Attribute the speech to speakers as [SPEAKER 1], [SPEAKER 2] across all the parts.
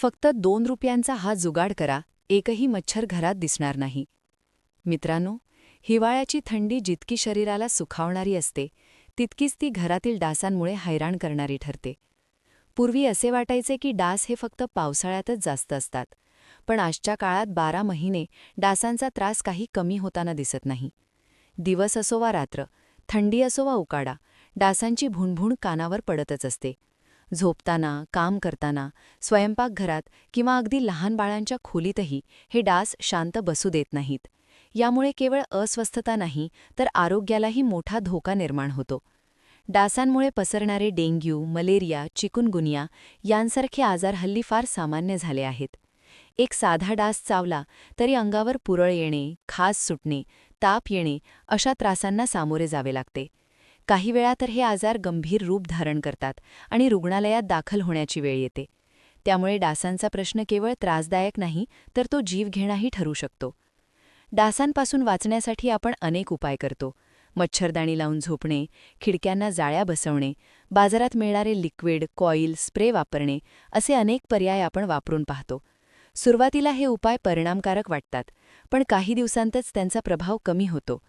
[SPEAKER 1] फक्त 2 रुपयांचा हा जुगाड करा, एकही मच्छर घरात दिसणार नाही. मित्रांनो, हिवाळ्याची थंडी जितकी शरीराला सुखावणारी असते, तितकीच ती घरातील डासांमुळे हैराण करणारी ठरते. पूर्वी असे वाटायचे की डास हे फक्त पावसाळ्यातच जास्त असतात, पण आजच्या काळात 12 महिने डासांचा त्रास काही कमी होताना दिसत नाही. दिवस असो वा रात्र, थंडी असो वा उकाडा, डासांची भुणभुण कानावर पडतच असते. झोपताना, काम करताना, स्वयंपाकघरात किंवा अगदी लहान बाळांच्या खोलीतही हे डास शांत बसू देत नाहीत. यामुळे केवळ अस्वस्थता नाही, तर आरोग्यालाही मोठा धोका निर्माण होतो. डासांमुळे पसरणारे डेंग्यू, मलेरिया, चिकुनगुनिया यांसारखे आजार हल्ली फार सामान्य झाले आहेत. एक साधा डास चावला तरी अंगावर पुरळ येणे, खाज सुटणे, ताप येणे अशा त्रासांना सामोरे जावे लागते. काही वेळा तर हे आजार गंभीर रूप धारण करतात आणि रुग्णालयात दाखल होण्याची वेळ येते. त्यामुळे डासांचा प्रश्न केवळ त्रासदायक नाही, तर तो जीवघेणाही ठरू शकतो. डासांपासून वाचण्यासाठी आपण अनेक उपाय करतो. मच्छरदाणी लावून झोपणे, खिडक्यांना जाळ्या बसवणे, बाजारात मिळणारे लिक्विड, कॉईल, स्प्रे वापरणे असे अनेक पर्याय आपण वापरून पाहतो. सुरुवातीला हे उपाय परिणामकारक वाटतात, पण काही दिवसांतच त्यांचा प्रभाव कमी होतो.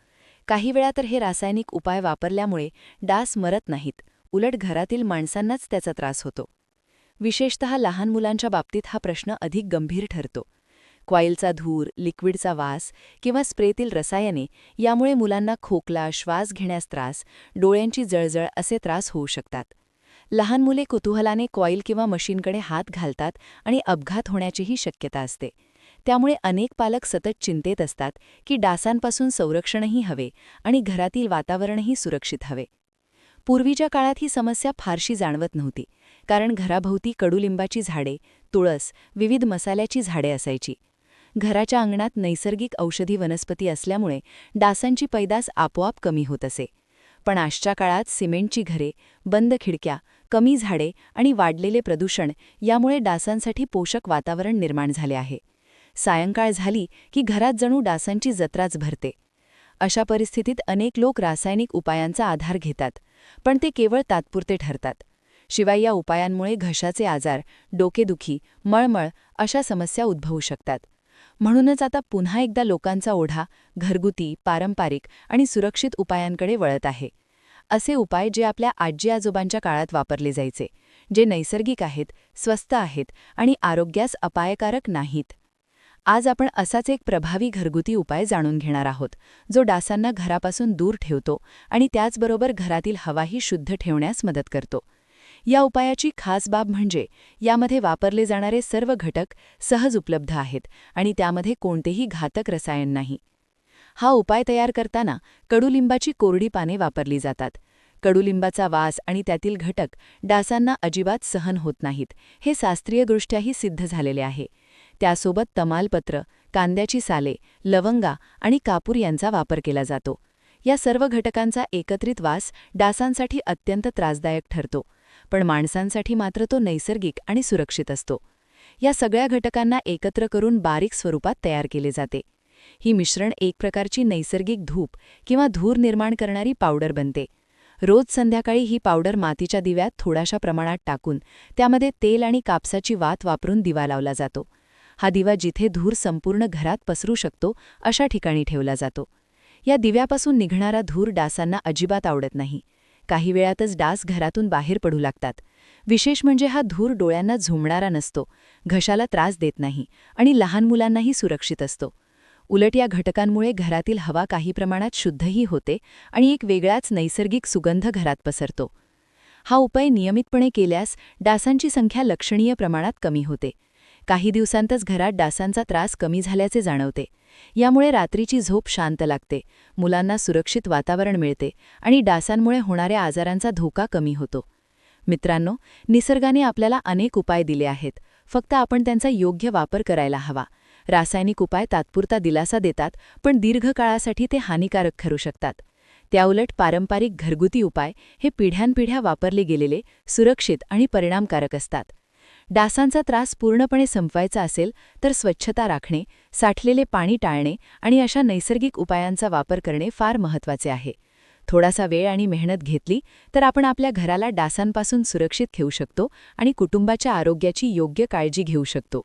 [SPEAKER 1] काही वेळा तर हे रासायनिक उपाय वापरल्यामुळे डास मरत नाहीत, उलट घरातील माणसांनाच त्याचा त्रास होतो. विशेषतः लहान मुलांच्या बाबतीत हा प्रश्न अधिक गंभीर ठरतो. क्वाईलचा धूर, लिक्विडचा वास किंवा स्प्रेतील रसायने यामुळे मुलांना खोकला, श्वास घेण्यास त्रास, डोळ्यांची जळजळ असे त्रास होऊ शकतात. लहान मुले कुतूहलाने कॉईल किंवा मशीनकडे हात घालतात आणि अपघात होण्याचीही शक्यता असते. त्यामुळे अनेक पालक सतत चिंतेत असतात की डासांपासून संरक्षणही हवे आणि घरातील वातावरणही सुरक्षित हवे. पूर्वीच्या काळात ही समस्या फारशी जाणवत नव्हती, कारण घराभोवती कडुलिंबाची झाडे, तुळस, विविध मसाल्याची झाडे असायची. घराच्या अंगणात नैसर्गिक औषधी वनस्पती असल्यामुळे डासांची पैदास आपोआप कमी होत असे. पण आजच्या काळात सिमेंटची घरे, बंद खिडक्या, कमी झाडे आणि वाढलेले प्रदूषण यामुळे डासांसाठी पोषक वातावरण निर्माण झाले आहे. सायंकाळ झाली की घरात जणू डासांची जत्राच भरते. अशा परिस्थितीत अनेक लोक रासायनिक उपायांचा आधार घेतात, पण ते केवळ तात्पुरते ठरतात. शिवाय या उपायांमुळे घशाचे आजार, डोकेदुखी, मळमळ अशा समस्या उद्भवू शकतात. म्हणूनच आता पुन्हा एकदा लोकांचा ओढा घरगुती, पारंपरिक आणि सुरक्षित उपायांकडे वळत आहे. असे उपाय जे आपल्या आजी-आजोबांच्या काळात वापरले जायचे, जे नैसर्गिक आहेत, स्वस्त आहेत आणि आरोग्यास अपायकारक नाहीत. आज आपण असाच एक प्रभावी घरगुती उपाय जाणून घेणार आहोत, जो डासांना घरापासून दूर ठेवतो आणि त्याचबरोबर घरातील हवाही शुद्ध ठेवण्यास मदत करतो. या उपायाची खास बाब म्हणजे यामध्ये वापरले जाणारे सर्व घटक सहज उपलब्ध आहेत आणि त्यामध्ये कोणतेही घातक रसायन नाही. हा उपाय तयार करताना कडुलिंबाची कोरडी पाने वापरली जातात. कडुलिंबाचा वास आणि त्यातील घटक डासांना अजिबात सहन होत नाहीत, हे शास्त्रीयदृष्ट्याही सिद्ध झालेले आहे. त्यासोबत तमालपत्र, कांद्याची साले, लवंगा आणि कापूर यांचा वापर केला जातो. या सर्व घटकांचा एकत्रित वास डासांसाठी अत्यंत त्रासदायक ठरतो, पण माणसांसाठी मात्र तो नैसर्गिक आणि सुरक्षित असतो. या सगळ्या घटकांना एकत्र करून बारीक स्वरूपात तयार केले जाते. ही मिश्रण एक प्रकारची नैसर्गिक धूप किंवा धूर निर्माण करणारी पावडर बनते. रोज संध्याकाळी ही पावडर मातीच्या दिव्यात थोड्याशा प्रमाणात टाकून त्यामध्ये तेल आणि कापसाची वात वापरून दिवा लावला जातो. हा दिवा जिथे धूर संपूर्ण घरात पसरू शकतो अशा ठिकाणी ठेवला जातो. या दिव्यापासून निघणारा धूर डासांना अजिबात आवडत नाही. काही वेळातच डास घरातून बाहेर पडू लागतात. विशेष म्हणजे हा धूर डोळ्यांना झोंबणारा नसतो, घशाला त्रास देत नाही आणि लहान मुलांनाही सुरक्षित असतो. उलट या घटकांमुळे घरातील हवा काही प्रमाणात शुद्धही होते आणि एक वेगळाच नैसर्गिक सुगंध घरात पसरतो. हा उपाय नियमितपणे केल्यास डासांची संख्या लक्षणीय प्रमाणात कमी होते. काही दिवसांतच घरात डासांचा त्रास कमी झाल्याचे जाणवते. यामुळे रात्रीची झोप शांत लागते, मुलांना सुरक्षित वातावरण मिळते आणि डासांमुळे होणाऱ्या आजारांचा धोका कमी होतो. मित्रांनो, निसर्गाने आपल्याला अनेक उपाय दिले आहेत, फक्त आपण त्यांचा योग्य वापर करायला हवा. रासायनिक उपाय तात्पुरता दिलासा देतात, पण दीर्घकाळासाठी ते हानिकारक ठरू शकतात. त्याउलट पारंपरिक घरगुती उपाय हे पिढ्यानपिढ्या वापरले गेलेले, सुरक्षित आणि परिणामकारक असतात. डासांचा त्रास पूर्णपणे संपवायचा असेल तर स्वच्छता राखणे, साठलेले पाणी टाळणे आणि अशा नैसर्गिक उपायांचा वापर करणे फार महत्त्वाचे आहे. थोडासा वेळ आणि मेहनत घेतली तर आपण आपल्या घराला डासांपासून सुरक्षित ठेवू शकतो आणि कुटुंबाच्या आरोग्याची योग्य काळजी घेऊ शकतो.